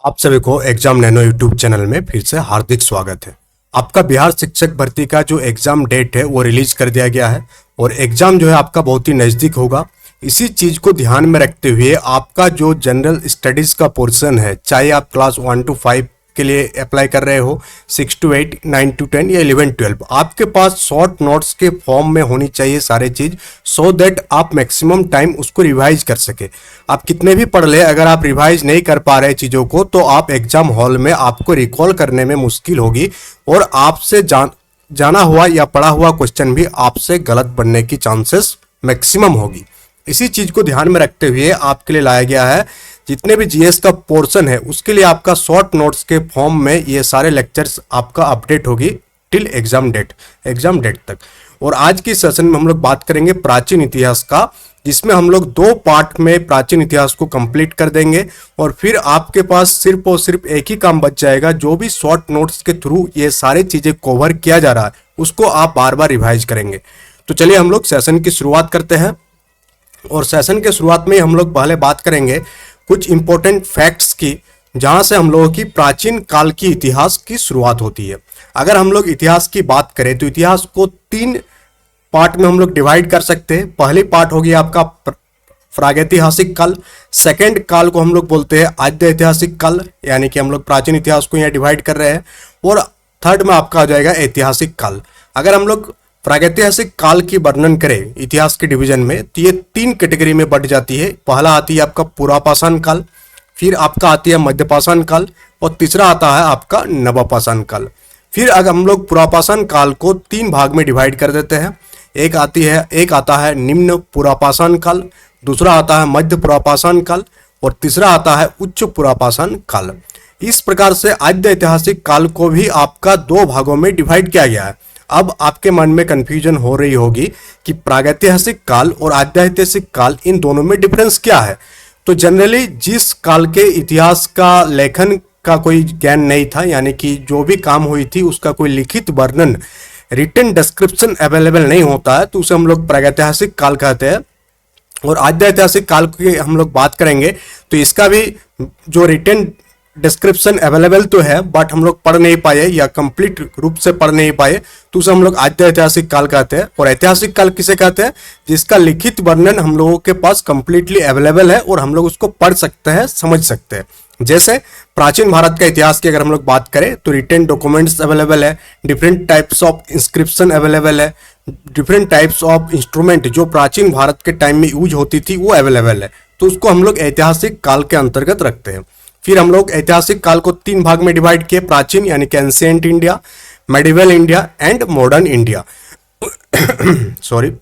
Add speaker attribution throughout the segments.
Speaker 1: आप सभी को एग्जाम नैनो यूट्यूब चैनल में फिर से हार्दिक स्वागत है। आपका बिहार शिक्षक भर्ती का जो एग्जाम डेट है वो रिलीज कर दिया गया है और एग्जाम जो है आपका बहुत ही नज़दीक होगा। इसी चीज़ को ध्यान में रखते हुए आपका जो जनरल स्टडीज़ का पोर्शन है, चाहे आप क्लास 1 to 5 के लिए अप्लाई कर रहे हो, 6 to 8, 9 to 10 या 11 12, आपके पास शॉर्ट नोट्स के फॉर्म में होनी चाहिए सारे चीज़, सो दैट आप मैक्सिमम टाइम उसको रिवाइज कर सके। आप कितने भी पढ़ ले, अगर आप रिवाइज नहीं कर पा रहे चीज़ों को तो आप एग्जाम हॉल में आपको रिकॉल करने में मुश्किल होगी और आपसे जाना हुआ या पढ़ा हुआ क्वेश्चन भी आपसे गलत बनने की चांसेस मैक्सिमम होगी। इसी चीज को ध्यान में रखते हुए आपके लिए लाया गया है, जितने भी जीएस का पोर्शन है उसके लिए आपका शॉर्ट नोट्स के फॉर्म में ये सारे लेक्चर्स आपका अपडेट होगी टिल एग्जाम डेट तक। और आज की सेशन में हम लोग बात करेंगे प्राचीन इतिहास का, जिसमें हम लोग 2 पार्ट में प्राचीन इतिहास को कंप्लीट कर देंगे और फिर आपके पास सिर्फ और सिर्फ एक ही काम बच जाएगा, जो भी शॉर्ट नोट्स के थ्रू ये सारी चीजें कवर किया जा रहा है उसको आप बार बार रिवाइज करेंगे। तो चलिए हम लोग सेशन की शुरुआत करते हैं और सेशन के शुरुआत में हम लोग पहले बात करेंगे कुछ इंपॉर्टेंट फैक्ट्स की, जहां से हम लोगों की प्राचीन काल की इतिहास की शुरुआत होती है। अगर हम लोग इतिहास की बात करें तो इतिहास को 3 पार्ट में हम लोग डिवाइड कर सकते हैं। पहली पार्ट होगी आपका प्रागैतिहासिक काल, सेकेंड काल को हम लोग बोलते हैं आद्य ऐतिहासिक काल, यानी कि हम लोग प्राचीन इतिहास को यहाँ डिवाइड कर रहे हैं, और थर्ड में आपका आ जाएगा ऐतिहासिक काल। अगर हम लोग प्रागैतिहासिक काल की वर्णन करें इतिहास के डिवीजन में तो ये 3 कैटेगरी में बढ़ जाती है। पहला आती है आपका पुरापाषाण काल, फिर आपका आती है मध्यपाषाण काल और तीसरा आता है आपका नवपाषाण काल। फिर अगर हम लोग पुरापाषाण काल को 3 भाग में डिवाइड कर देते हैं, एक आता है निम्न पुरापाषाण काल, दूसरा आता है मध्य पुरापाषाण काल और तीसरा आता है उच्च पुरापाषाण काल। इस प्रकार से आद्य ऐतिहासिक काल को भी आपका 2 भागों में डिवाइड किया गया है। अब आपके मन में कंफ्यूजन हो रही होगी कि प्रागैतिहासिक काल और आद्य ऐतिहासिक काल, इन दोनों में डिफरेंस क्या है। तो जनरली जिस काल के इतिहास का लेखन का कोई ज्ञान नहीं था, यानी कि जो भी काम हुई थी उसका कोई लिखित वर्णन, रिटन डिस्क्रिप्शन अवेलेबल नहीं होता है, तो उसे हम लोग प्रागैतिहासिक काल कहते हैं। और आद्य ऐतिहासिक काल की हम लोग बात करेंगे तो इसका भी जो रिटन डिस्क्रिप्शन अवेलेबल तो है, बट हम लोग पढ़ नहीं पाए या कंप्लीट रूप से पढ़ नहीं पाए, तो उसे हम लोग आद्य ऐतिहासिक काल कहते हैं। और ऐतिहासिक काल किसे कहते हैं? जिसका लिखित वर्णन हम लोगों के पास कंप्लीटली अवेलेबल है और हम लोग उसको पढ़ सकते हैं, समझ सकते हैं। जैसे प्राचीन भारत का इतिहास की अगर हम लोग बात करें तो रिटन डॉक्यूमेंट्स अवेलेबल है, different types of inscription available है, डिफरेंट टाइप्स ऑफ इंस्ट्रूमेंट जो प्राचीन भारत के टाइम में यूज होती थी वो अवेलेबल है, तो उसको हम लोग ऐतिहासिक काल के अंतर्गत रखते हैं। फिर हम लोग ऐतिहासिक काल को 3 भाग में डिवाइड किए, प्राचीन यानी कि ancient India, medieval India and modern India. Sorry.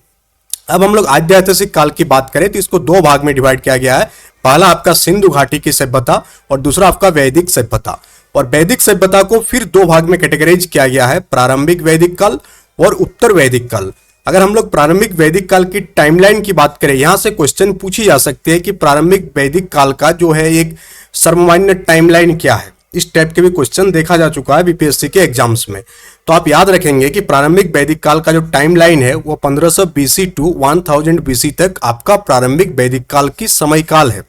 Speaker 1: अब हम लोग आद्य ऐतिहासिक काल की बात करें तो इसको 2 भाग में डिवाइड किया गया है। पहला आपका सिंधु घाटी की सभ्यता और दूसरा आपका वैदिक सभ्यता। और वैदिक सभ्यता को फिर 2 भाग में कैटेगराइज किया गया है, प्रारंभिक वैदिक काल और उत्तर वैदिक काल। अगर हम लोग प्रारंभिक वैदिक काल की टाइमलाइन की बात करें, यहां से क्वेश्चन पूछी जा सकती है कि प्रारंभिक वैदिक काल का जो है एक सर्वमान्य टाइमलाइन क्या है। इस टाइप के भी क्वेश्चन देखा जा चुका है बीपीएससी के एग्जाम्स में। तो आप याद रखेंगे कि प्रारंभिक वैदिक काल का जो टाइमलाइन है वो 1500 बीसी टू 1000 बीसी तक आपका प्रारंभिक वैदिक काल की समय काल है।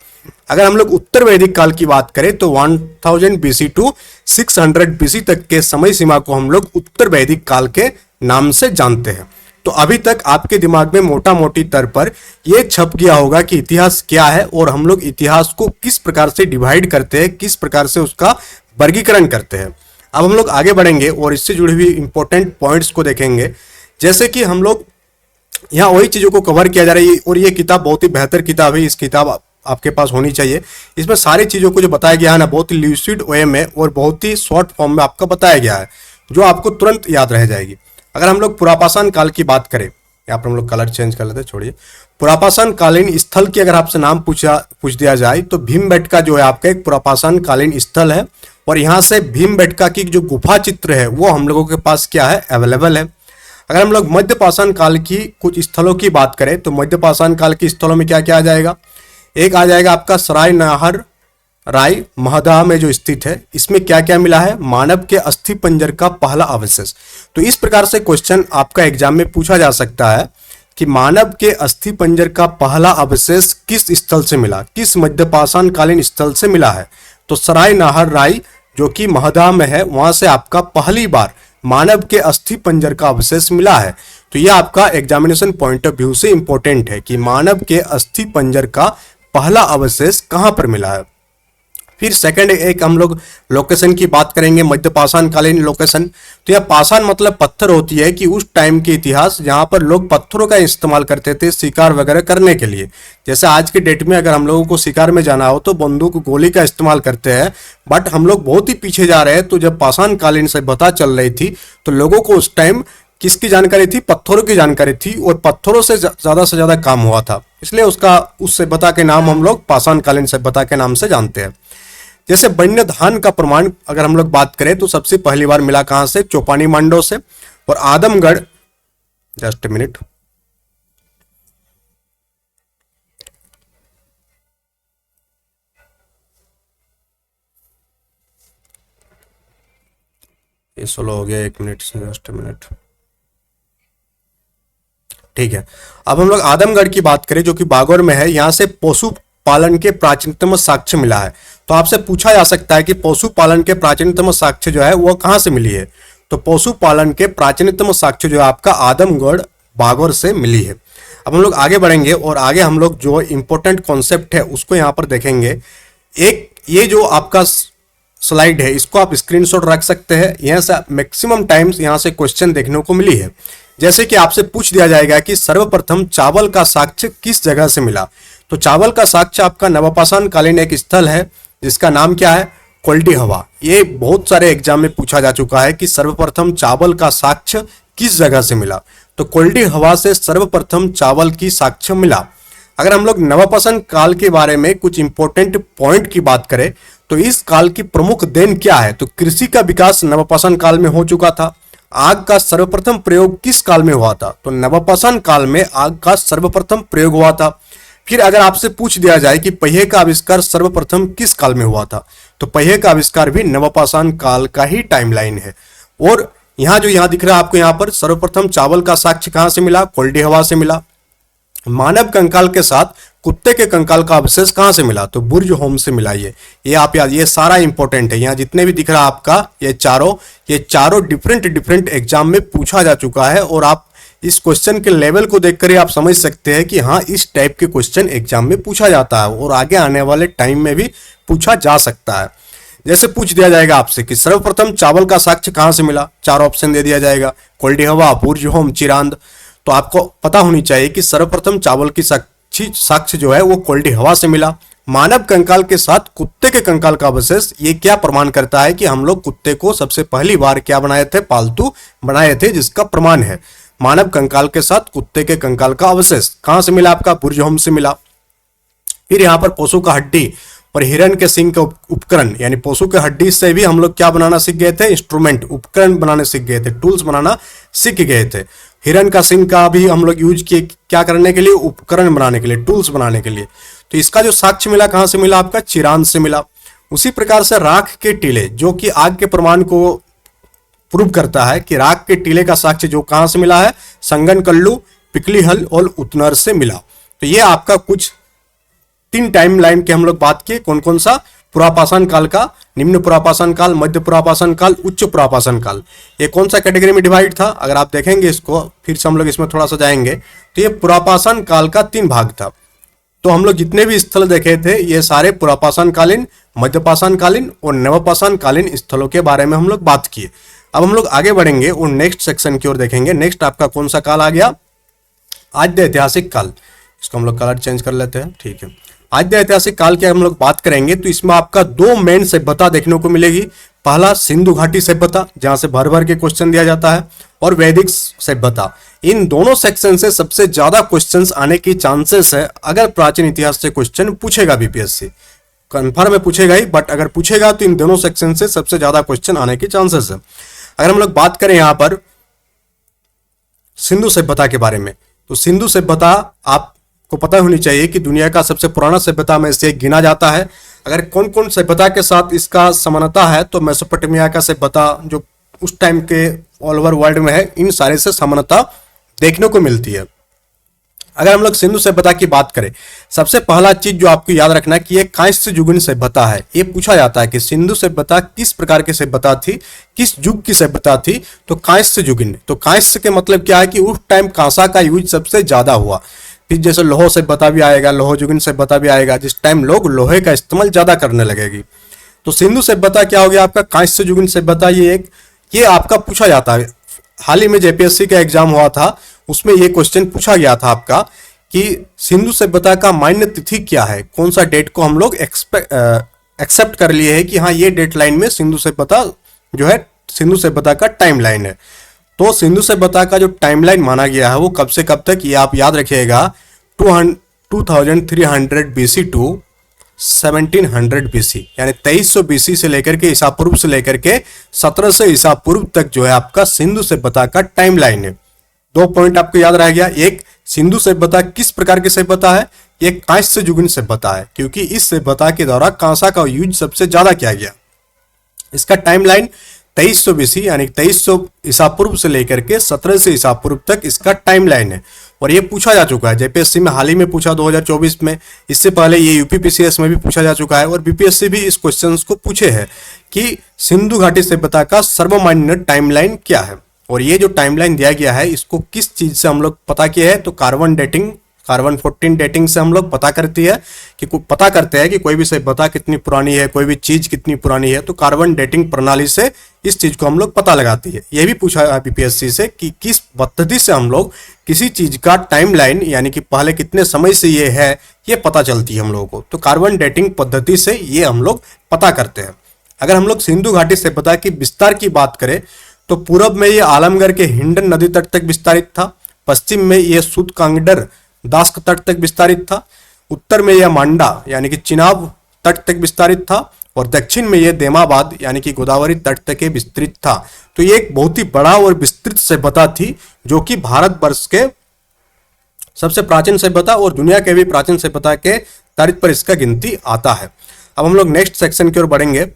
Speaker 1: अगर हम लोग उत्तर वैदिक काल की बात करें तो 1000 बीसी टू 600 बीसी तक के समय सीमा को हम लोग उत्तर वैदिक काल के नाम से जानते हैं। तो अभी तक आपके दिमाग में मोटा मोटी तौर पर यह छप गया होगा कि इतिहास क्या है और हम लोग इतिहास को किस प्रकार से डिवाइड करते हैं, किस प्रकार से उसका वर्गीकरण करते हैं। अब हम लोग आगे बढ़ेंगे और इससे जुड़ी हुई इंपॉर्टेंट पॉइंट्स को देखेंगे। जैसे कि हम लोग यहाँ वही चीजों को कवर किया जा रहा है और ये किताब बहुत ही बेहतर किताब है। इस किताब आपके पास होनी चाहिए। इसमें सारी चीजों को जो बताया गया है ना, बहुत ही ल्यूसिड वे में और बहुत ही शॉर्ट फॉर्म में आपका बताया गया है, जो आपको तुरंत याद रह जाएगी। अगर हम लोग पुरापाषाण काल की बात करें, यहाँ पर हम लोग कलर चेंज कर लेते हैं, छोड़िए। पुरापाषाण कालीन स्थल की अगर आपसे नाम पूछ दिया जाए तो भीमबेटका जो है आपका एक पुरापाषाण कालीन स्थल है और यहाँ से भीमबेटका की जो गुफा चित्र है वो हम लोगों के पास क्या है, अवेलेबल है। अगर हम लोग मध्यपाषाण काल की कुछ स्थलों की बात करें तो मध्यपाषाण काल के स्थलों में क्या क्या आ जाएगा, एक आ जाएगा आपका सराय नाहर राय महदा में जो स्थित है, इसमें क्या क्या मिला है, मानव के अस्थि पंजर का पहला अवशेष। तो इस प्रकार से क्वेश्चन आपका एग्जाम में पूछा जा सकता है कि मानव के अस्थि पंजर का पहला अवशेष किस स्थल से मिला, किस मध्यपाषाण कालीन स्थल से मिला है। तो सराय नाहर राई जो कि महदा में है, वहां से आपका पहली बार मानव के अस्थि पंजर का अवशेष मिला है। तो यह आपका एग्जामिनेशन पॉइंट ऑफ व्यू से इंपॉर्टेंट है कि मानव के अस्थि पंजर का पहला अवशेष कहां पर मिला है। फिर सेकंड एक हम लोग लोकेशन की बात करेंगे, मध्य पाषाण कालीन लोकेशन। तो यह पाषाण मतलब पत्थर होती है कि उस टाइम के इतिहास जहां पर लोग पत्थरों का इस्तेमाल करते थे शिकार वगैरह करने के लिए। जैसे आज के डेट में अगर हम लोगों को शिकार में जाना हो तो बंदूक गोली का इस्तेमाल करते हैं, बट हम लोग बहुत ही पीछे जा रहे हैं। तो जब पाषाण कालीन सभ्यता चल रही थी तो लोगों को उस टाइम किसकी जानकारी थी? पत्थरों की जानकारी थी, और पत्थरों से ज्यादा काम हुआ था, इसलिए उसका उस सभ्यता के नाम हम लोग पाषाण कालीन सभ्यता के नाम से जानते हैं। जैसे वन्य धान का प्रमाण अगर हम लोग बात करें तो सबसे पहली बार मिला कहां से? चौपानी मांडो से। और आदमगढ़, जस्ट मिनट, ये 16 हो गया, 1 मिनट से, जस्ट मिनट, ठीक है। अब हम लोग आदमगढ़ की बात करें जो कि बागौर में है, यहां से पशुपालन के प्राचीनतम साक्ष्य मिला है। तो आपसे पूछा जा सकता है कि पशुपालन के प्राचीनतम साक्ष्य जो है वो कहां से मिली है? तो पशुपालन के प्राचीनतम साक्ष्य जो है आपका आदमगढ़ बागौर से मिली है। अब हम लोग आगे बढ़ेंगे और आगे हम लोग जो इंपॉर्टेंट कॉन्सेप्ट है उसको यहां पर देखेंगे। एक ये जो आपका स्लाइड है इसको आप स्क्रीनशॉट रख सकते हैं, यहां से मैक्सिमम टाइम्स यहां से क्वेश्चन देखने को मिली है। जैसे कि आपसे पूछ दिया जाएगा कि सर्वप्रथम चावल का साक्ष्य किस जगह से मिला? तो चावल का साक्ष्य आपका नवपाषाण कालीन एक स्थल है जिसका नाम क्या है? कोल्डी हवा। ये बहुत सारे एग्जाम में पूछा जा चुका है कि सर्वप्रथम चावल का साक्ष्य किस जगह से मिला? तो कोल्डी हवा से सर्वप्रथम चावल की साक्ष्य मिला। अगर हम लोग नवपाषाण काल के बारे में कुछ इंपॉर्टेंट पॉइंट की बात करें तो इस काल की प्रमुख देन क्या है? तो कृषि का विकास नवपाषाण काल में हो चुका था। आग का सर्वप्रथम प्रयोग किस काल में हुआ था? तो नवपाषाण काल में आग का सर्वप्रथम प्रयोग हुआ था। फिर अगर आपसे पूछ दिया जाए कि पहिए का आविष्कार सर्वप्रथम किस काल में हुआ था? तो पहिए का आविष्कार भी नवपाषाण काल का ही टाइमलाइन है। और यहाँ दिख रहा है आपको, यहाँ पर सर्वप्रथम चावल का साक्ष्य कहां से मिला? कोल्डी हवा से मिला। मानव कंकाल के साथ कुत्ते के कंकाल का अवशेष कहां से मिला? तो बुर्ज होम से मिला। ये आप याद, ये सारा इंपॉर्टेंट है। यहाँ जितने भी दिख रहा है आपका ये चारों डिफरेंट एग्जाम में पूछा जा चुका है, और आप इस क्वेश्चन के लेवल को देखकर ही आप समझ सकते हैं कि हाँ इस टाइप के क्वेश्चन एग्जाम में पूछा जाता है और आगे आने वाले टाइम में भी पूछा जा सकता है। जैसे पूछ दिया जाएगा आपसे कि सर्वप्रथम चावल का साक्ष्य कहां से मिला? 4 ऑप्शन दे दिया जाएगा, कोल्डी हवा, बुर्ज होम, चिरांद। तो आपको पता होनी चाहिए कि सर्वप्रथम चावल की साक्ष्य जो है वो कोल्डी हवा से मिला। मानव कंकाल के साथ कुत्ते के कंकाल का अवशेष, ये क्या प्रमाण करता है कि हम लोग कुत्ते को सबसे पहली बार क्या बनाए थे? पालतू बनाए थे, जिसका प्रमाण है। मानव कंकाल के साथ कुत्ते के कंकाल का अवशेष कहां से मिला? आपका बुर्ज होम से मिला। फिर यहाँ पर पशु का हड्डी और हिरण के सिंग का उपकरण, यानी पशु के हड्डी से भी हम लोग क्या बनाना सीख गए थे? इंस्ट्रूमेंट, उपकरण बनाने सीख गए थे, टूल्स बनाना सीख गए थे। हिरण का सिंग का भी हम लोग यूज किए क्या करने के लिए? उपकरण बनाने के लिए, टूल्स बनाने के लिए। तो इसका जो साक्ष्य मिला कहां से मिला? आपका चिरांद से मिला। उसी प्रकार से राख के टीले, जो कि आग के प्रमाण को प्रूव करता है कि राख के टीले का साक्ष्य जो कहां से मिला है? संगनकल्लू, पिकलीहल और उतनर से मिला। तो ये आपका कुछ 3 टाइम लाइन के हम लोग बात किए। कौन कौन सा? पुरापाषाण काल का, निम्न पुरापाषाण काल, मध्य पुरापाषाण काल, उच्च पुरापाषाण काल। ये कौन सा कैटेगरी में डिवाइड था? अगर आप देखेंगे इसको, फिर से हम लोग इसमें थोड़ा सा जाएंगे, तो ये पुरापाषाण काल का 3 भाग था। तो हम लोग जितने भी स्थल देखे थे ये सारे पुरापाषाण कालीन, मध्यपाषाण कालीन और नवपाषाण कालीन स्थलों के बारे में हम लोग बात किए। अब हम लोग आगे बढ़ेंगे और नेक्स्ट सेक्शन की ओर देखेंगे। नेक्स्ट आपका कौन सा काल आ गया? आद्य ऐतिहासिक काल। इसको हम लोग कलर चेंज कर लेते हैं, ठीक है। आद्य ऐतिहासिक काल की हम लोग बात करेंगे तो इसमें आपका 2 मेन सभ्यता देखने को मिलेगी। पहला सिंधु घाटी सभ्यता, जहां से भर भर के क्वेश्चन दिया जाता है, और वैदिक सभ्यता। इन दोनों सेक्शन से सबसे ज्यादा क्वेश्चंस आने की चांसेस है अगर प्राचीन इतिहास से क्वेश्चन पूछेगा बीपीएससी। कन्फर्म में पूछेगा ही, बट अगर पूछेगा तो इन दोनों सेक्शन से सबसे ज्यादा क्वेश्चन आने की चांसेस है। अगर हम लोग बात करें यहां पर सिंधु सभ्यता के बारे में, तो सिंधु सभ्यता आपको पता होनी चाहिए कि दुनिया का सबसे पुराना सभ्यता में से एक गिना जाता है। अगर कौन कौन सभ्यता के साथ इसका समानता है, तो मेसोपोटामिया का सभ्यता जो उस टाइम के ऑल ओवर वर्ल्ड में है, इन सारे से समानता देखने को मिलती है। अगर हम लोग सिंधु सभ्यता की बात करें, सबसे पहला चीज जो आपको याद रखना है कि ये कांस्य युगीन सभ्यता है। ये पूछा जाता है कि सिंधु सभ्यता किस प्रकार की सभ्यता थी, किस युग की सभ्यता थी, तो कांस्य युगीन। तो कांस्य के मतलब क्या है कि उस टाइम कांसा का यूज सबसे ज्यादा हुआ। फिर जैसे लोह सभ्यता भी आएगा, लोह युगीन सभ्यता भी आएगा, जिस टाइम लोग लोहे का इस्तेमाल ज्यादा करने लगेगी। तो सिंधु सभ्यता क्या हो गया आपका, कांस्य युगीन सभ्यता। ये आपका पूछा जाता है। हाल ही में जेपीएससी का एग्जाम हुआ था, उसमें ये क्वेश्चन पूछा गया था आपका कि सिंधु सभ्यता का मान्य तिथि क्या है, कौन सा डेट को हम लोग एक्सेप्ट कर लिए है कि हाँ ये डेट लाइन में सिंधु सभ्यता जो है, सिंधु सभ्यता का टाइम लाइन है। तो सिंधु सभ्यता का जो टाइमलाइन माना गया है वो कब से कब तक, ये आप याद रखिएगा, 2300 बीसी टू 1700 बीसी, यानी 2300 बीसी से लेकर के ईसा पूर्व से लेकर के 1700 ईसा पूर्व तक जो है आपका सिंधु सभ्यता का टाइमलाइन है। दो पॉइंट आपको याद रह गया, एक सिंधु सभ्यता किस प्रकार की सभ्यता है, एक कांस्य युगीन सभ्यता है, क्योंकि इस सभ्यता के द्वारा कांसा का यूज सबसे ज्यादा किया गया। इसका टाइमलाइन 2300 बीसी यानी 2300 ईसा पूर्व से लेकर के 1700 ईसा पूर्व तक इसका टाइमलाइन है। और ये पूछा जा चुका है जेपीएससी में, हाल ही में पूछा 2024 में, इससे पहले ये यूपीपीसीएस में भी पूछा जा चुका है और बीपीएससी भी इस क्वेश्चन को पूछे हैं कि सिंधु घाटी सभ्यता का सर्वमान्य टाइमलाइन क्या है। और ये जो टाइमलाइन दिया गया है इसको किस चीज से हम लोग पता किया है, तो कार्बन 14 डेटिंग से हम लोग पता करते हैं कि कोई भी सभ्यता कितनी पुरानी है, कोई भी चीज कितनी पुरानी है, तो कार्बन डेटिंग प्रणाली से इस चीज को हम लोग पता लगाती है। यह भी पूछा है बीपीएससी से कि किस पद्धति से हम लोग किसी चीज का टाइमलाइन यानी कि पहले कितने समय से ये है ये पता चलती है हम लोगों को, तो कार्बन डेटिंग पद्धति से ये हम लोग पता करते हैं। अगर हम लोग सिंधु घाटी सभ्यता की विस्तार की बात करें तो पूर्व में ये आलमगढ़ के हिंडन नदी तट तक विस्तारित था, पश्चिम में ये सुद कांगडर दास्क तट तक विस्तारित था, उत्तर में यह मांडा यानी कि चिनाब तट तक विस्तारित था, और दक्षिण में यह देमाबाद यानी कि गोदावरी तट तक विस्तृत था। तो ये एक बहुत ही बड़ा और विस्तृत सभ्यता थी जो कि भारतवर्ष के सबसे प्राचीन सभ्यता और दुनिया के भी प्राचीन सभ्यता के तर्ज पर इसका गिनती आता है। अब हम लोग नेक्स्ट सेक्शन की ओर बढ़ेंगे।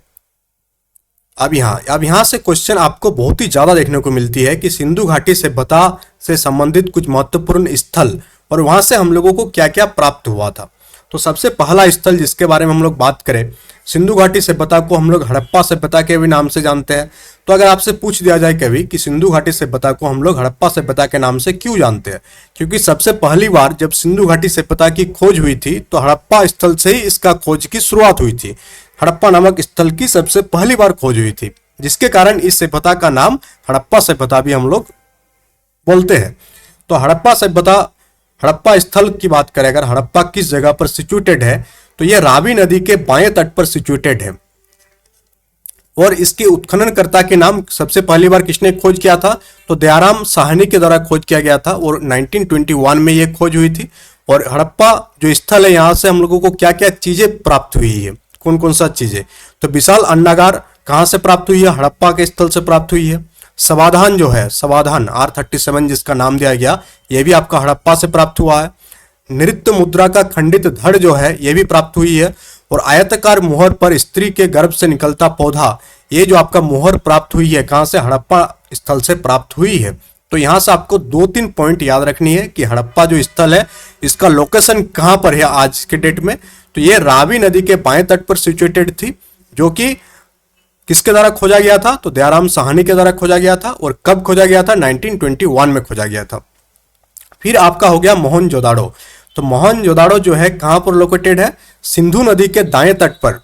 Speaker 1: अब यहाँ से क्वेश्चन आपको बहुत ही ज्यादा देखने को मिलती है कि सिंधु घाटी सभ्यता से संबंधित कुछ महत्वपूर्ण स्थल और वहां से हम लोगों को क्या क्या प्राप्त हुआ था। तो सबसे पहला स्थल जिसके बारे में हम लोग बात करें, सिंधु घाटी सभ्यता को हम लोग हड़प्पा सभ्यता के भी नाम से जानते हैं। तो अगर आपसे पूछ दिया जाए कभी कि सिंधु घाटी सभ्यता को हम लोग हड़प्पा सभ्यता के नाम से क्यों जानते हैं, क्योंकि सबसे पहली बार जब सिंधु घाटी सभ्यता की खोज हुई थी तो हड़प्पा स्थल से ही इसका खोज की शुरुआत हुई थी। हड़प्पा नामक स्थल की सबसे पहली बार खोज हुई थी, जिसके कारण इस सभ्यता का नाम हड़प्पा सभ्यता भी हम लोग बोलते हैं। तो हड़प्पा स्थल की बात करें, अगर हड़प्पा किस जगह पर सिचुएटेड है तो यह रावी नदी के बाएं तट पर सिचुएटेड है। और इसके उत्खननकर्ता के नाम सबसे पहली बार किसने खोज किया था, तो दयाराम साहनी के द्वारा खोज किया गया था और 1921 में यह खोज हुई थी। और हड़प्पा जो स्थल है यहाँ से हम लोगों को क्या क्या चीजें प्राप्त हुई है, कौन कौन सा चीजें, तो विशाल अन्नागार कहाँ से प्राप्त हुई है, हड़प्पा के स्थल से प्राप्त हुई है। समाधान जो है, समाधान R37 जिसका नाम दिया गया, यह भी आपका हड़प्पा से प्राप्त हुआ है। नृत्य मुद्रा का खंडित धड़ जो है यह भी प्राप्त हुई है। और आयताकार मुहर पर स्त्री के गर्भ से निकलता पौधा, ये जो आपका मुहर प्राप्त हुई है कहाँ से, हड़प्पा स्थल से प्राप्त हुई है। तो यहाँ से आपको 2-3 पॉइंट याद रखनी है कि हड़प्पा जो स्थल है इसका लोकेशन कहाँ पर है आज के डेट में, तो ये रावी नदी के बाएं तट पर सिचुएटेड थी, जो कि किसके द्वारा खोजा गया था, तो दयाराम साहनी के द्वारा खोजा गया था। और कब खोजा गया था, 1921 में खोजा गया था। फिर आपका हो गया मोहनजोदाड़ो। तो मोहनजोदाड़ो जो है कहां पर लोकेटेड है, सिंधु नदी के दाएं तट पर,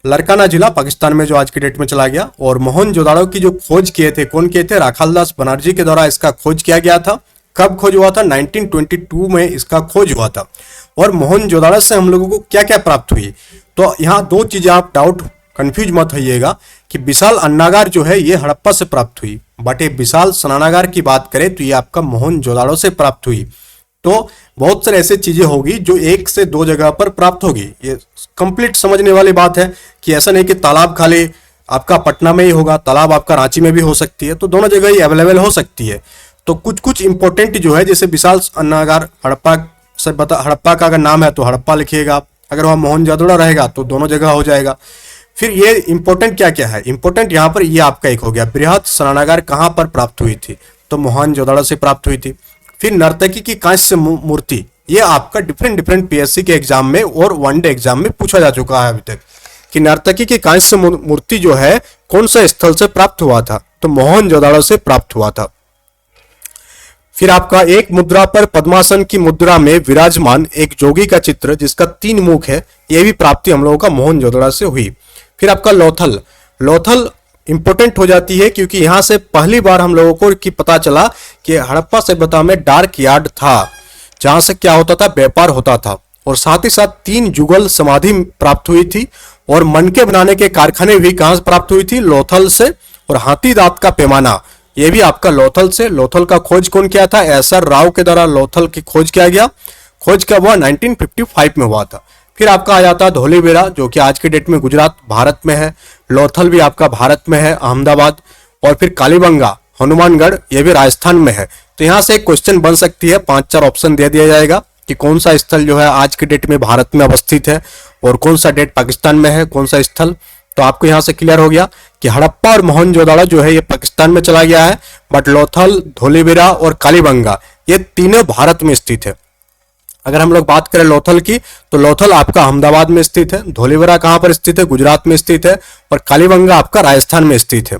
Speaker 1: लरकाना जिला पाकिस्तान में जो आज की डेट में चला गया। और मोहनजोदाड़ो की जो खोज किए थे, कौन किए थे, राखालदास बनर्जी के द्वारा इसका खोज किया गया था। कब खोज हुआ था, 1922 में इसका खोज हुआ था। और मोहनजोदाड़ो से हम लोगों को क्या क्या प्राप्त हुई, तो यहाँ 2 चीजें आप डाउट कंफ्यूज मत होइएगा कि विशाल अन्नागार जो है ये हड़प्पा से प्राप्त हुई, बट ये विशाल स्नानागार की बात करें तो ये आपका मोहनजोदाड़ो से प्राप्त हुई। तो बहुत सारे ऐसे चीजें होगी जो 1 से 2 जगह पर प्राप्त होगी। ये कंप्लीट समझने वाली बात है कि ऐसा नहीं कि तालाब खाली आपका पटना में ही होगा, तालाब आपका रांची में भी हो सकती है, तो दोनों जगह ही अवेलेबल हो सकती है। तो कुछ इंपॉर्टेंट जो है, जैसे विशाल अन्नागार हड़प्पा से हड़प्पा का अगर नाम है तो हड़प्पा लिखिएगा, अगर वहाँ मोहनजोदड़ो रहेगा तो दोनों जगह हो जाएगा। फिर ये इंपॉर्टेंट क्या क्या है, इंपॉर्टेंट यहाँ पर ये आपका एक हो गया, बृहद स्नानागार कहाँ पर प्राप्त हुई थी, तो मोहनजोदड़ो से प्राप्त हुई थी। फिर नर्तकी की कांस्य मूर्ति, ये आपका डिफरेंट डिफरेंट पीएससी के एग्जाम में और वनडे एग्जाम में पूछा जा चुका है अभी तक कि नर्तकी की कांस्य मूर्ति जो है कौन सा स्थल से प्राप्त हुआ था, तो मोहनजोदड़ो से प्राप्त हुआ था। फिर आपका एक मुद्रा पर पद्मासन की मुद्रा में विराजमान एक जोगी का चित्र जिसका 3 मुख है, यह भी प्राप्ति हम लोगों का मोहनजोदड़ो से हुई। फिर आपका लोथल, लोथल इंपॉर्टेंट हो जाती है क्योंकि यहां से पहली बार हम लोगों को कि पता चला कि हड़प्पा सभ्यता में डार्क यार्ड था जहां से क्या होता था, व्यापार होता था। और साथ ही साथ 3 जुगल समाधि प्राप्त हुई थी और मनके बनाने के कारखाने भी कहां से प्राप्त हुई थी, लोथल से। और हाथी दांत का पैमाना, ये भी आपका लोथल से। लोथल का खोज कौन किया था, एसआर राव के द्वारा लोथल की खोज किया गया। खोज कब हुआ, 1955 में हुआ था। फिर आपका आ जाता है धोलीबेरा जो कि आज के डेट में गुजरात भारत में है। लोथल भी आपका भारत में है, अहमदाबाद। और फिर कालीबंगा हनुमानगढ़, ये भी राजस्थान में है। तो यहां से एक क्वेश्चन बन सकती है, 5-4 ऑप्शन दे दिया जाएगा कि कौन सा स्थल जो है आज के डेट में भारत में अवस्थित है और कौन सा डेट पाकिस्तान में है, कौन सा स्थल। तो आपको यहां से क्लियर हो गया कि हड़प्पा और मोहनजोदड़ो जो है ये पाकिस्तान में चला गया है, बट लोथल, धोलीबेरा और कालीबंगा ये तीनों भारत में स्थित है। अगर हम लोग बात करें लोथल की, तो लोथल आपका अहमदाबाद में स्थित है, धोलीबेरा कहां पर स्थित है, गुजरात में स्थित है, और कालीबंगा आपका राजस्थान में स्थित है।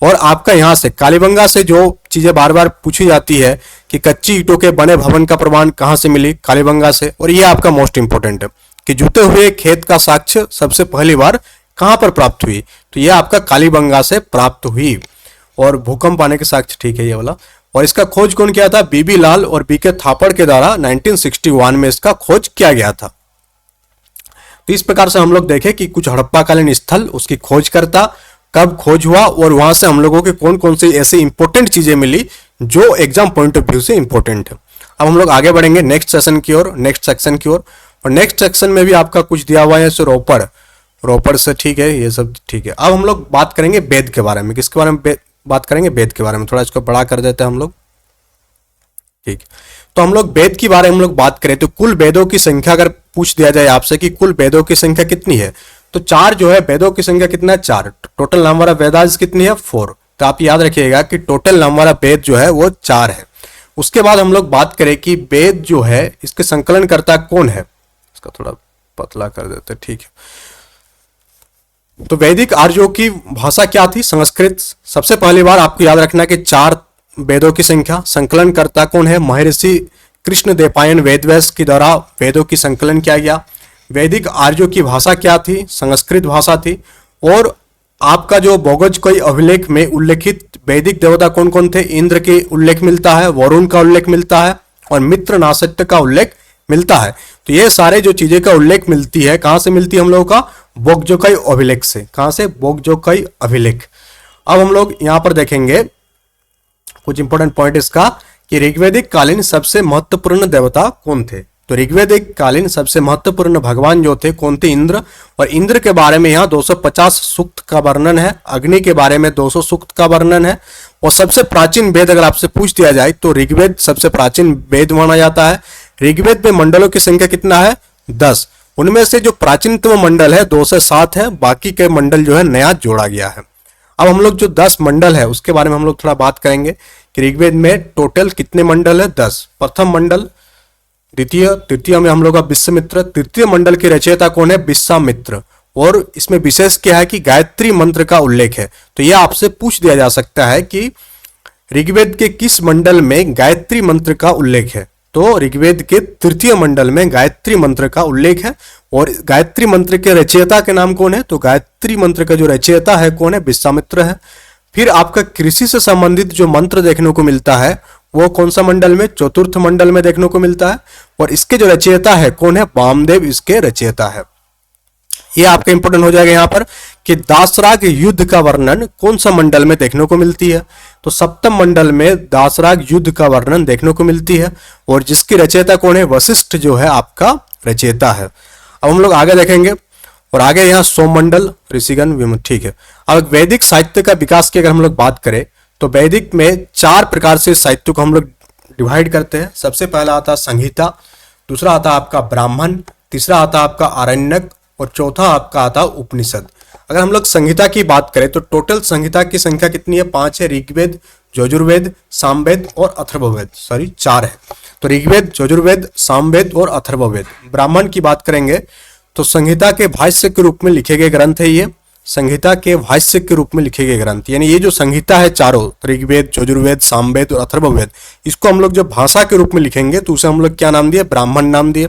Speaker 1: और आपका यहां से कालीबंगा से जो चीजें बार बार पूछी जाती है कि कच्ची ईंटों के बने भवन का प्रमाण कहां से मिली, कालीबंगा से। और ये आपका मोस्ट इंपोर्टेंट है कि जुते हुए खेत का साक्ष्य सबसे पहली बार कहां पर प्राप्त हुई, तो ये आपका कालीबंगा से प्राप्त हुई। और भूकंप आने के साक्ष्य, ठीक है ये वाला। और इसका खोज कौन किया था, बीबी लाल और बीके थापड़ के द्वारा 1961 में इसका खोज किया गया था। तो इस प्रकार से हम लोग देखें कि कुछ हड़प्पाकालीन स्थल, उसकी खोज करता, कब खोज हुआ, और वहां से हम लोगों के कौन कौन सी ऐसी इंपॉर्टेंट चीजें मिली जो एग्जाम पॉइंट ऑफ व्यू से इंपॉर्टेंट है। अब हम लोग आगे बढ़ेंगे नेक्स्ट सेशन की ओर, नेक्स्ट सेक्शन की ओर। और नेक्स्ट सेक्शन में भी आपका कुछ दिया हुआ है, रोपड़, रोपड़ से, ठीक है, ये सब ठीक है। अब हम लोग बात करेंगे वेद के बारे में। किसके बारे में बात करेंगे, वेद के बारे में। थोड़ा इसको बड़ा कर देते हैं हम लोग, ठीक। तो हम लोग वेद के बारे में हम लोग बात करें तो कुल वेदों की संख्या अगर पूछ दिया जाए आपसे कि कुल वेदों की संख्या कितनी है, तो 4 जो है, वेदों की संख्या कितना है, 4। टोटल नंबर ऑफ वेदास कितनी है, 4। तो आप याद रखिएगा कि टोटल नंबर ऑफ वेद जो है वो 4 है। उसके बाद हम लोग बात करें कि वेद जो है इसके संकलनकर्ता कौन है, इसका थोड़ा पतला कर देते, ठीक है। तो वैदिक आर्यों की भाषा क्या थी, संस्कृत। सबसे पहली बार आपको याद रखना कि 4 वेदों की संख्या। संकलनकर्ता कौन है, महर्षि कृष्ण देवपायन वेदव्यास के द्वारा वेदों की संकलन किया गया। वैदिक आर्यों की भाषा क्या थी, संस्कृत भाषा थी। और आपका जो बोगजकोई अभिलेख में उल्लेखित वैदिक देवता कौन कौन थे, इंद्र के उल्लेख मिलता है, वरुण का उल्लेख मिलता है और मित्र नासत्य का उल्लेख मिलता है। तो ये सारे जो चीजें का उल्लेख मिलती है, कहां से मिलती है हम लोगों का, बोगजोकई अभिलेख से। कहां से, बोगजोकई अभिलेख। अब हम लोग यहां पर देखेंगे कुछ इंपॉर्टेंट पॉइंट इसका कि ऋग्वैदिक कालीन सबसे महत्वपूर्ण देवता कौन थे। तो ऋग्वैदिक कालीन सबसे महत्वपूर्ण भगवान जो थे कौन थे, इंद्र। और इंद्र के बारे में यहाँ 250 सूक्त का वर्णन है, अग्नि के बारे में 200 सूक्त का वर्णन है। और सबसे प्राचीन वेद अगर आपसे पूछ दिया जाए तो ऋग्वेद सबसे प्राचीन वेद माना जाता है। ऋग्वेद में मंडलों की संख्या कितना है, 10। उनमें से जो प्राचीनतम मंडल है 2 से 7 है, बाकी के मंडल जो है नया जोड़ा गया है। अब हम लोग जो 10 मंडल है उसके बारे में हम लोग थोड़ा बात करेंगे कि ऋग्वेद में टोटल कितने मंडल है, 10। प्रथम मंडल, द्वितीय, तृतीय में हम लोग का विश्वामित्र। तृतीय मंडल के रचयिता कौन है, विश्वामित्र। और इसमें विशेष क्या है कि गायत्री मंत्र का उल्लेख है। तो यह आपसे पूछ दिया जा सकता है कि ऋग्वेद के किस मंडल में गायत्री मंत्र का उल्लेख है। तो ऋग्वेद के तृतीय मंडल में गायत्री मंत्र का उल्लेख है। और गायत्री मंत्र के रचयिता के नाम कौन है, तो गायत्री मंत्र का जो रचयिता है कौन है, विश्वामित्र है। फिर आपका कृषि से संबंधित जो मंत्र देखने को मिलता है वो कौन सा मंडल में, चतुर्थ मंडल में देखने को मिलता है। और इसके जो रचयिता है कौन है, वामदेव इसके रचयिता है। ये आपका इंपोर्टेंट हो जाएगा यहाँ पर कि दासराग युद्ध का वर्णन कौन सा मंडल में देखने को मिलती है। तो सप्तम मंडल में दासराग युद्ध का वर्णन देखने को मिलती है। और जिसकी रचयिता कौन है, वशिष्ठ जो है आपका रचयिता है। अब हम लोग आगे देखेंगे और आगे यहाँ सोममंडल, ऋषिगण, विमुख, ठीक है। अब वैदिक साहित्य का विकास की अगर हम लोग बात करें तो वैदिक में 4 प्रकार से साहित्य को हम लोग डिवाइड करते हैं। सबसे पहला आता है संहिता, दूसरा आता है आपका ब्राह्मण, तीसरा आता है आपका आरण्यक और चौथा आपका आता है उपनिषद। अगर हम लोग संहिता की बात करें तो टोटल संहिता की संख्या कितनी है, 5 है। ऋग्वेद यजुर्वेद, सामवेद और अथर्ववेद, सॉरी 4 है। तो ऋग्वेद, यजुर्वेद, सामवेद और अथर्ववेद। ब्राह्मण की बात करेंगे तो संहिता के भाष्य के रूप में लिखे गए ग्रंथ है ये, संहिता के भाष्य के रूप में लिखे गए ग्रंथ, यानी ये जो संहिता है चारों, ऋग्वेद, यजुर्वेद, सामवेद और अथर्ववेद, इसको हम लोग जब भाषा के रूप में लिखेंगे तो उसे हम लोग क्या नाम दिए, ब्राह्मण नाम दिए।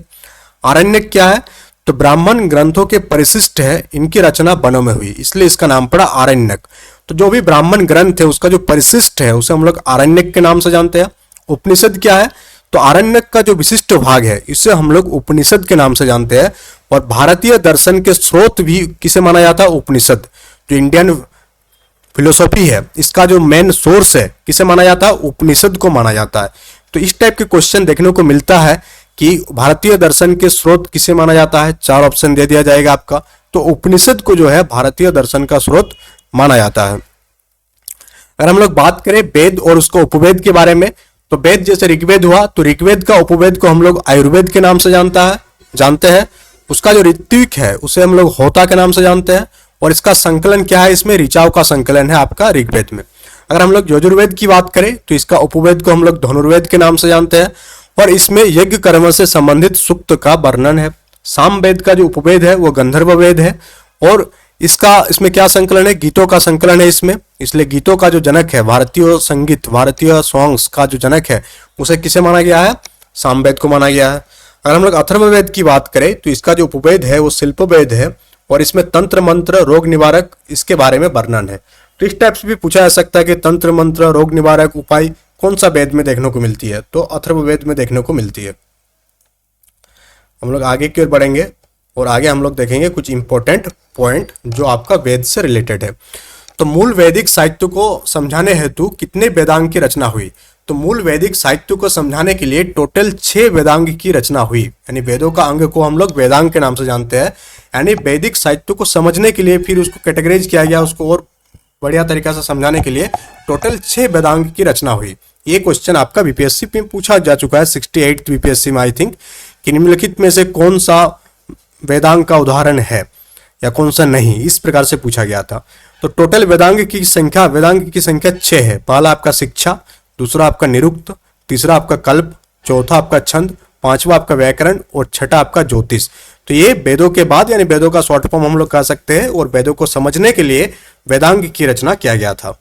Speaker 1: आरण्यक क्या है, तो ब्राह्मण ग्रंथों के परिशिष्ट है, इनकी रचना वनों में हुई, इसलिए इसका नाम पड़ा आरण्यक। तो जो भी ब्राह्मण ग्रंथ है उसका जो परिशिष्ट है उसे हम लोग आरण्यक के नाम से जानते हैं। उपनिषद क्या है, तो आरण्यक का जो विशिष्ट भाग है इसे हम लोग उपनिषद के नाम से जानते हैं। और भारतीय दर्शन के स्रोत भी किसे माना जाता है, उपनिषद। जो इंडियन फिलोसॉफी है इसका जो मेन सोर्स है किसे माना जाता है, उपनिषद को माना जाता है। तो इस टाइप के क्वेश्चन देखने को मिलता है कि भारतीय दर्शन के स्रोत किसे माना जाता है, 4 ऑप्शन दे दिया जाएगा आपका। तो उपनिषद को जो है भारतीय दर्शन का स्रोत माना जाता है। अगर हम लोग बात करें वेद और उसका उपवेद के बारे में, तो वेद जैसे ऋग्वेद हुआ तो ऋग्वेद का उपवेद को हम लोग आयुर्वेद के नाम से जानते हैं। उसका जो ऋत्विक है उसे हम लोग होता के नाम से जानते हैं। और इसका संकलन क्या है, इसमें ऋचाव का संकलन है आपका ऋग्वेद में। अगर हम लोग यजुर्वेद की बात करें तो इसका उपवेद को हम लोग धनुर्वेद के नाम से जानते हैं और इसमें यज्ञ कर्म से संबंधित सूक्त का वर्णन है। सामवेद का जो उपवेद है वो गंधर्व वेद है और इसमें क्या संकलन है, गीतों का संकलन है इसमें, इसलिए गीतों का जो जनक है, भारतीय संगीत, भारतीय सॉन्ग्स का जो जनक है उसे किसे माना गया है, सामवेद को माना गया है। अगर हम लोग अथर्ववेद की बात करें तो इसका जो उपवेद है वो शिल्पवेद है और इसमें तंत्र मंत्र रोग निवारक इसके बारे में वर्णन है। तो इस टाइप से भी पूछा जा सकता है कि तंत्र मंत्र रोग निवारक उपाय कौन सा वेद में देखने को मिलती है, तो अथर्ववेद में देखने को मिलती है। हम लोग आगे की ओर बढ़ेंगे और आगे हम लोग देखेंगे कुछ इंपॉर्टेंट पॉइंट जो आपका वेद से रिलेटेड है। तो मूल वैदिक साहित्य को समझाने हेतु कितने वेदांग की रचना हुई, तो मूल वैदिक साहित्य को समझाने के लिए टोटल 6 वेदांग की रचना हुई, यानी वेदों का अंग को हम लोग वेदांग के नाम से जानते हैं। यानी वैदिक साहित्य को समझने के लिए फिर उसको कैटेगराइज किया गया, उसको और बढ़िया तरीका से समझाने के लिए टोटल 6 वेदांग की रचना हुई। ये क्वेश्चन आपका बीपीएससी में पूछा जा चुका है 68 बीपीएससी में आई थिंक, कि निम्नलिखित में से कौन सा वेदांग का उदाहरण है या कौन सा नहीं, इस प्रकार से पूछा गया था। तो टोटल वेदांग की संख्या 6 है। पहला आपका शिक्षा, दूसरा आपका निरुक्त, तीसरा आपका कल्प, चौथा आपका छंद, पांचवा आपका व्याकरण और छठा आपका ज्योतिष। तो ये वेदों के बाद यानी वेदों का शॉर्ट फॉर्म हम लोग कह सकते हैं और वेदों को समझने के लिए वेदांग की रचना किया गया था।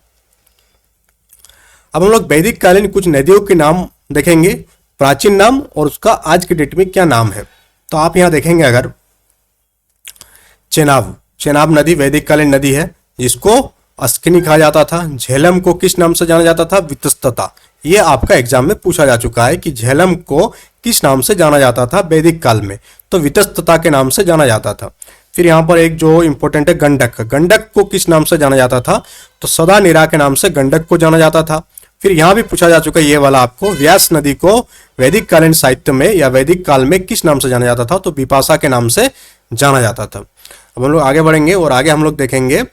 Speaker 1: अब हम लोग वैदिक कालीन कुछ नदियों के नाम देखेंगे, प्राचीन नाम और उसका आज के डेट में क्या नाम है। तो आप यहां देखेंगे अगर चेनाब नदी वैदिक कालीन नदी है जिसको अस्किनी कहा जाता था। झेलम को किस नाम से जाना जाता था, वितस्तता। ये आपका एग्जाम में पूछा जा चुका है कि झेलम को किस नाम से जाना जाता था वैदिक काल में, तो वितस्तता के नाम से जाना जाता था। फिर यहाँ पर एक जो इंपॉर्टेंट है गंडक को किस नाम से जाना जाता था, तो सदा निरा के नाम से गंडक को जाना जाता था। फिर यहाँ भी पूछा जा चुका है ये वाला आपको, व्यास नदी को वैदिक कालीन साहित्य में या वैदिक काल में किस नाम से जाना जाता था, तो विपाशा के नाम से जाना जाता था। अब हम लोग आगे बढ़ेंगे और आगे हम लोग देखेंगे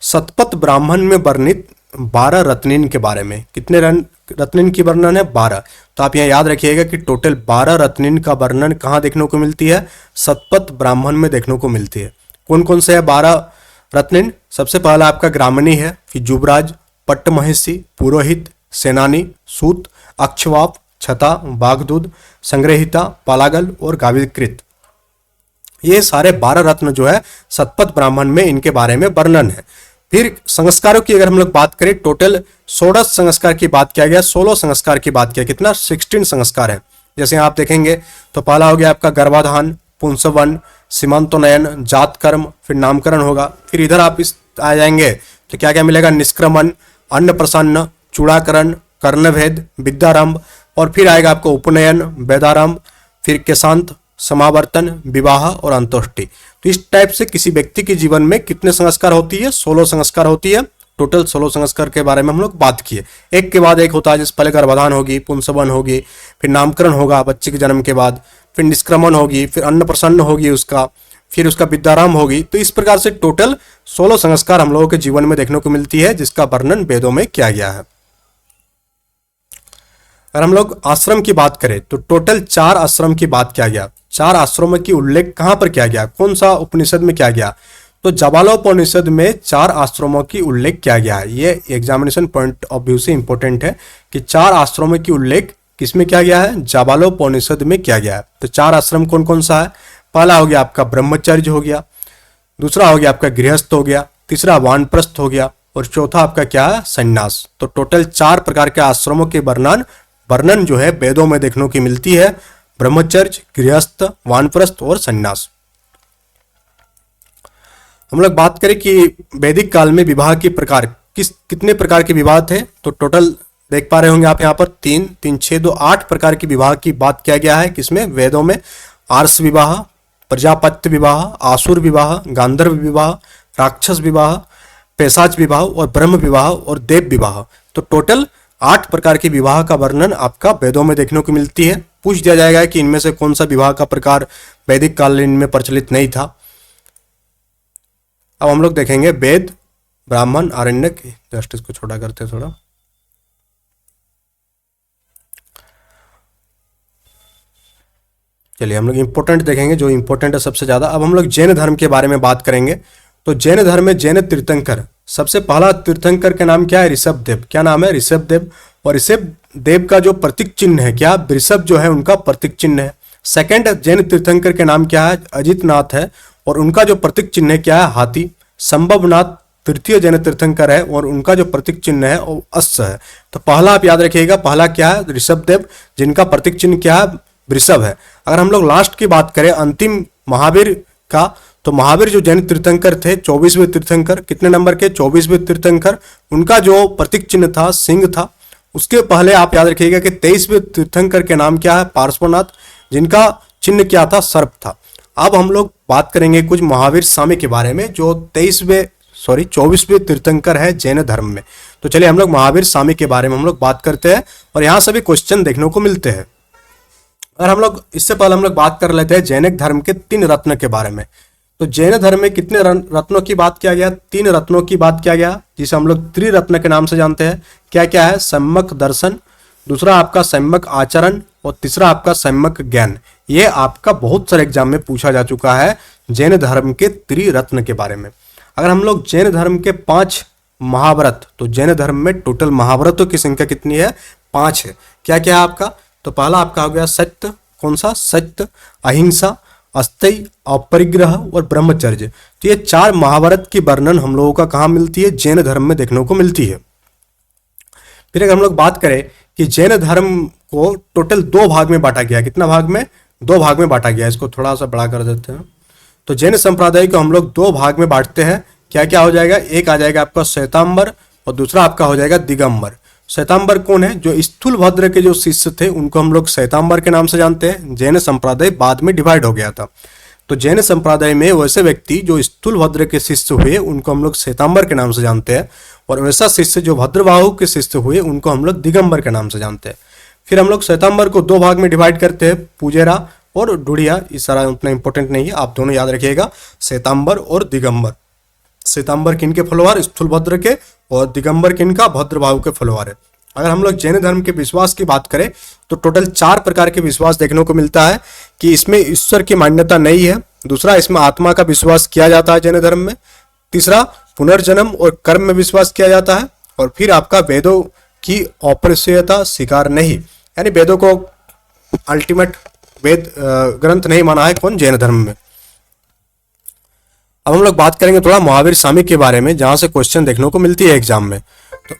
Speaker 1: शतपथ ब्राह्मण में वर्णित 12 रत्निन के बारे में। कितने रत्निन की वर्णन है, 12। तो आप यहाँ याद रखिएगा कि टोटल 12 रत्निन का वर्णन कहाँ देखने को मिलती है, शतपथ ब्राह्मण में देखने को मिलती है। कौन कौन से है 12 रत्निन, सबसे पहला आपका ग्रामणी है, फिर जुबराज, पट्टमहिषी, पुरोहित, सेनानी, सूत, अक्षवाप, छता, बागदूत, संग्रहिता, पालागल और गाविकृत। ये सारे 12 रत्न जो है शतपथ ब्राह्मण में इनके बारे में वर्णन है। फिर संस्कारों की अगर हम लोग बात करें, टोटल 16 संस्कार की बात किया गया, 16 संस्कार की बात किया, कितना 16 संस्कार है। जैसे आप देखेंगे तो पहला हो गया आपका गर्भाधान, पुंसवन, सीमांतोनयन, जात कर्म, फिर नामकरण होगा। फिर इधर आप इस आ जाएंगे तो क्या क्या मिलेगा, निष्क्रमण, अन्नप्रसन्न, चूड़ाकरण, कर्णभेद, विद्यारंभ और फिर आएगा आपको उपनयन, वेदारंभ, फिर केशांत, समावर्तन, विवाह और अंतोष्टि। तो इस टाइप से किसी व्यक्ति के जीवन में कितने संस्कार होती है, 16 संस्कार होती है। टोटल 16 संस्कार के बारे में हम लोग बात किए, एक के बाद एक होता है। जैसे पहले गर्भाधान होगी, पुंसवन होगी, फिर नामकरण होगा बच्चे के जन्म के बाद, फिर निष्क्रमण होगी, फिर अन्न प्रसन्न होगी उसका, फिर उसका विद्यारंभ होगी। तो इस प्रकार से टोटल 16 संस्कार हम लोगों के जीवन में देखने को मिलती है, जिसका वर्णन वेदों में किया गया है। अगर हम लोग आश्रम की बात करें तो टोटल 4 आश्रम की बात किया गया। 4 आश्रमों की उल्लेख कहां पर किया गया, कौन सा उपनिषद में किया गया, तो जाबालोपनिषद में 4 आश्रमों की उल्लेख किया गया है। ये एग्जामिनेशन पॉइंट ऑफ व्यू से इंपॉर्टेंट है कि 4 आश्रमों की उल्लेख किसमें किया गया है, जाबालोपनिषद में किया गया है। तो 4 आश्रम कौन कौन सा है, पहला हो गया आपका ब्रह्मचर्य हो गया, दूसरा हो गया आपका गृहस्थ हो गया, तीसरा वानप्रस्थ हो गया और चौथा आपका क्या है, संन्यास। तो टोटल 4 प्रकार के आश्रमों के वर्णन जो है वेदों में देखने को मिलती है, ब्रह्मचर्य, गृहस्थ, वानप्रस्थ और संन्यास। हम लोग बात करें कि वैदिक काल में विवाह के प्रकार कितने प्रकार के विवाह थे, तो टोटल देख पा रहे होंगे आप यहाँ पर 3 3 6 2 8 प्रकार के विवाह की बात किया गया है। किसमें, वेदों में। आर्ष विवाह, प्रजापत्य विवाह, आसुर विवाह, गांधर्व विवाह, राक्षस विवाह, पैशाच विवाह और ब्रह्म विवाह और देव विवाह। तो टोटल 8 प्रकार के विवाह का वर्णन आपका वेदों में देखने को मिलती है। पूछ दिया जाएगा कि इनमें से कौन सा विवाह का प्रकार वैदिक कालीन में प्रचलित नहीं था। अब हम लोग देखेंगे वेद, ब्राह्मण, आरण्यक। जस्ट इसको छोटा करते हैं थोड़ा। चलिए हम लोग इंपॉर्टेंट देखेंगे, जो इंपॉर्टेंट है सबसे ज्यादा। अब हम लोग जैन धर्म के बारे में बात करेंगे। तो जैन धर्म में जैन तीर्थंकर, सबसे पहला तीर्थंकर का नाम क्या है, ऋषभ देव। क्या नाम है, ऋषभ देव। और ऋषभ देव का जो प्रतीक चिन्ह है क्या, वृषभ जो है उनका प्रतीक चिन्ह है। सेकंड जैन तीर्थंकर के नाम क्या है, अजित नाथ है और उनका जो प्रतीक चिन्ह है क्या है, हाथी। संभवनाथ तृतीय जैन तीर्थंकर है और उनका जो प्रतीक चिन्ह है वो अश्व है। तो पहला आप याद रखिएगा, पहला क्या है, ऋषभ देव, जिनका प्रतीक चिन्ह क्या है, वृषभ है। अगर हम लोग लास्ट की बात करें अंतिम महावीर का, तो महावीर जो जैन तीर्थंकर थे, 24वें तीर्थंकर, कितने नंबर के, 24वें तीर्थंकर, उनका जो प्रतीक चिन्ह था सिंह था। उसके पहले आप याद रखिएगा कि 23वें तीर्थंकर के नाम क्या है, पार्श्वनाथ, जिनका चिन्ह क्या था, सर्प था। अब हम लोग बात करेंगे कुछ महावीर स्वामी के बारे में, जो 24वें तीर्थंकर है जैन धर्म में। तो चलिए हम लोग महावीर स्वामी के बारे में हम लोग बात करते हैं और यहाँ सभी क्वेश्चन देखने को मिलते हैं। और हम लोग इससे पहले हम लोग बात कर लेते हैं जैनिक धर्म के 3 रत्न के बारे में। तो जैन धर्म में कितने रत्नों की बात किया गया, 3 रत्नों की बात किया गया, जिसे हम लोग त्रिरत्न के नाम से जानते हैं। क्या क्या है, सम्यक दर्शन, दूसरा आपका सम्यक आचरण और तीसरा आपका सम्यक ज्ञान। ये आपका बहुत सारे एग्जाम में पूछा जा चुका है जैन धर्म के त्रिरत्न के बारे में। अगर हम लोग जैन धर्म के 5 महाव्रत, तो जैन धर्म में टोटल महाव्रतों की संख्या कितनी है, 5 है। क्या क्या है आपका, तो पहला आपका हो गया सत्य, कौन सा, सत्य, अहिंसा, अस्तेय, अपरिग्रह और ब्रह्मचर्य। तो ये 4 महाभारत की वर्णन हम लोगों का कहाँ मिलती है, जैन धर्म में देखने को मिलती है। फिर अगर हम लोग बात करें कि जैन धर्म को टोटल 2 भाग में बांटा गया, कितना भाग में, 2 भाग में बांटा गया। इसको थोड़ा सा बड़ा कर देते हैं। तो जैन संप्रदाय को हम लोग 2 भाग में बांटते हैं। क्या क्या हो जाएगा, एक आ जाएगा आपका श्वेतांबर और दूसरा आपका हो जाएगा दिगंबर। श्वेतांबर कौन है, जो स्थूलभद्र के जो शिष्य थे उनको हम लोग श्वेतांबर के नाम से जानते हैं। जैन संप्रदाय बाद में डिवाइड हो गया था। तो जैन संप्रदाय में वैसे व्यक्ति जो स्थूलभद्र के शिष्य हुए उनको हम लोग श्वेतांबर के नाम से जानते हैं, और वैसा शिष्य जो भद्रबाहु के शिष्य हुए उनको हम लोग दिगंबर के नाम से जानते हैं। फिर हम लोग श्वेतांबर को 2 भाग में डिवाइड करते हैं, पूजेरा और डुडिया। इस सारा उतना इंपॉर्टेंट नहीं है, आप दोनों याद रखिएगा, श्वेतांबर और दिगंबर। श्वेतांबर किनके फॉलोअर, स्थूलभद्र के, और दिगंबर किनका, भद्रबाहु के फॉलोअर है। अगर हम लोग जैन धर्म के विश्वास की बात करें तो टोटल 4 प्रकार के विश्वास देखने को मिलता है कि इसमें ईश्वर की मान्यता नहीं है। दूसरा, इसमें आत्मा का विश्वास किया जाता है जैन धर्म में। तीसरा, पुनर्जन्म और कर्म में विश्वास किया जाता है। और फिर आपका वेदों की औपनिषदता स्वीकार नहीं, यानी वेदों को अल्टीमेट वेद ग्रंथ नहीं माना है कौन, जैन धर्म में। अब हम लोग बात करेंगे थोड़ा महावीर स्वामी के बारे में, जहां से क्वेश्चन देखने को मिलती है एग्जाम में। तो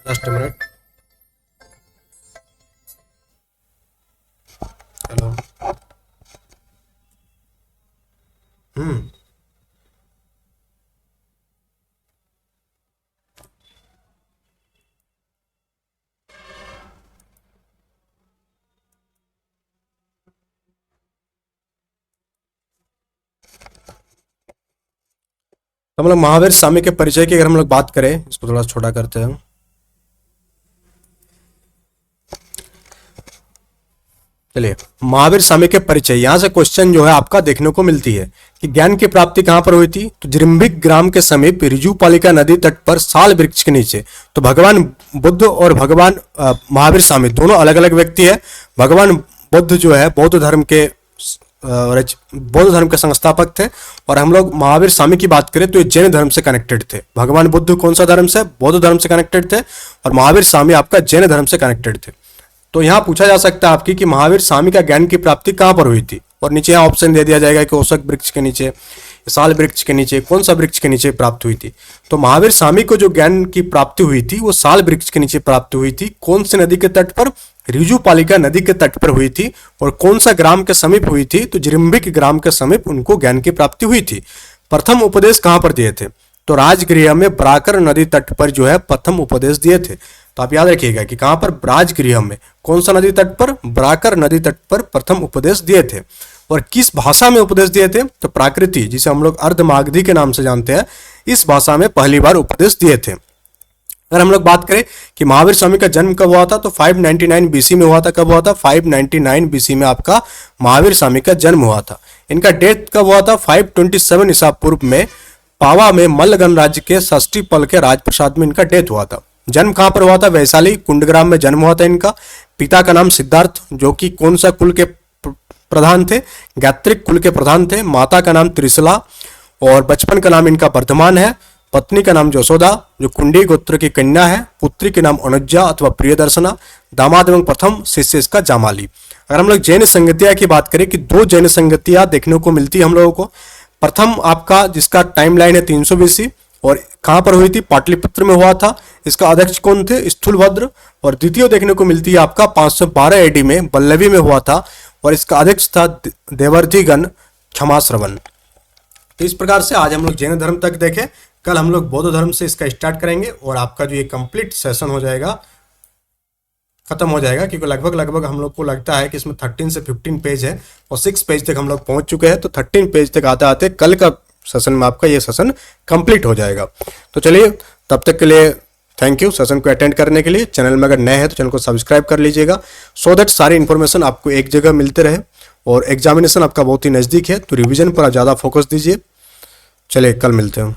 Speaker 1: जस्ट मिनट, हेलो, तो हम लोग महावीर स्वामी के परिचय की अगर हम लोग बात करें, इसको थोड़ा छोटा करते हैं। चलिए, महावीर स्वामी के परिचय, यहां से क्वेश्चन जो है आपका देखने को मिलती है कि ज्ञान की प्राप्ति कहां पर हुई थी, तो जृंभिक ग्राम के समीप ऋजुपालिका नदी तट पर साल वृक्ष के नीचे। तो भगवान बुद्ध और भगवान महावीर स्वामी दोनों अलग अलग व्यक्ति है। भगवान बुद्ध जो है बौद्ध धर्म के बौद्ध धर्म के संस्थापक थे। और हम लोग महावीर स्वामी की बात करें तो ये जैन धर्म से कनेक्टेड थे। भगवान बुद्ध कौन सा धर्म से? बौद्ध धर्म से कनेक्टेड थे, और महावीर स्वामी आपका जैन धर्म से कनेक्टेड थे। तो यहाँ पूछा जा सकता है आपकी कि महावीर स्वामी का ज्ञान की प्राप्ति कहाँ पर हुई थी, और नीचे यहाँ ऑप्शन दे दिया जाएगा कि अशोक वृक्ष के नीचे, साल वृक्ष के नीचे, कौन सा वृक्ष के नीचे प्राप्त हुई थी। तो महावीर स्वामी को जो ज्ञान की प्राप्ति हुई थी वो साल वृक्ष के नीचे प्राप्त हुई थी। कौन से नदी के तट पर? ऋजुपालिका नदी के तट पर हुई थी। और कौन सा ग्राम के समीप हुई थी? तो जिरम्बिक ग्राम के समीप उनको ज्ञान की प्राप्ति हुई थी। प्रथम उपदेश कहाँ पर दिए थे? तो राजगृह में ब्राकर नदी तट पर जो है प्रथम उपदेश दिए थे। तो आप याद रखिएगा कि कहाँ पर? राजगृह में। कौन सा नदी तट पर? ब्राकर नदी तट पर प्रथम उपदेश दिए थे। और किस भाषा में उपदेश दिए थे? तो प्राकृति, जिसे हम लोग अर्धमागधी के नाम से जानते हैं, इस भाषा में पहली बार उपदेश दिए थे। अगर हम लोग बात करें कि महावीर स्वामी का जन्म कब हुआ था, तो 599 बीसी में हुआ था। कब हुआ था? 599 बीसी में आपका महावीर स्वामी का जन्म हुआ था। इनका डेथ कब हुआ था? 527 ईसा पूर्व में पावा में मल्लगन राज्य के षष्ठी पल के राजप्रसाद में इनका डेथ हुआ था। जन्म कहाँ पर हुआ था? वैशाली कुंडग्राम में जन्म हुआ था इनका। पिता का नाम सिद्धार्थ, जो कि कौन सा कुल के प्रधान थे? गात्रिक कुल के प्रधान थे। माता का नाम त्रिशला, और बचपन का नाम इनका वर्धमान है। पत्नी का नाम यशोदा, जो कुंडी गोत्र की कन्या है। पुत्री के नाम अनुज्जा अथवा प्रियदर्शना। दामाद एवं प्रथम शिष्य इसका जामाली। अगर हम लोग जैन संगतिया की बात करें कि 2 जैन संगतियां देखने को मिलती है हम लोगों को। प्रथम आपका जिसका टाइमलाइन है 300 बीसी, और कहां पर हुई थी? पाटलिपुत्र में हुआ था। इसका अध्यक्ष कौन थे? स्थूलभद्र। और द्वितीय देखने को मिलती है आपका 512 एडी में बल्लवी में हुआ था, और इसका अध्यक्ष था देवर्धिगण क्षमाश्रवण। तो इस प्रकार से आज हम लोग जैन धर्म तक देखे। कल हम लोग बौद्ध धर्म से इसका स्टार्ट करेंगे, और आपका जो ये कंप्लीट सेशन हो जाएगा, खत्म हो जाएगा, क्योंकि लगभग हम लोग को लगता है कि इसमें 13 से 15 पेज है, और 6 पेज तक हम लोग पहुंच चुके हैं। तो 13 पेज तक आते आते कल का सेशन में आपका ये सेशन कंप्लीट हो जाएगा। तो चलिए, तब तक के लिए थैंक यू सेशन को अटेंड करने के लिए। चैनल में अगर नए हैं तो चैनल को सब्सक्राइब कर लीजिएगा, सो दैट सारी इन्फॉर्मेशन आपको एक जगह मिलते रहे। और एग्जामिनेशन आपका बहुत ही नज़दीक है, तो रिवीजन पर ज़्यादा फोकस दीजिए। चलिए, कल मिलते हैं।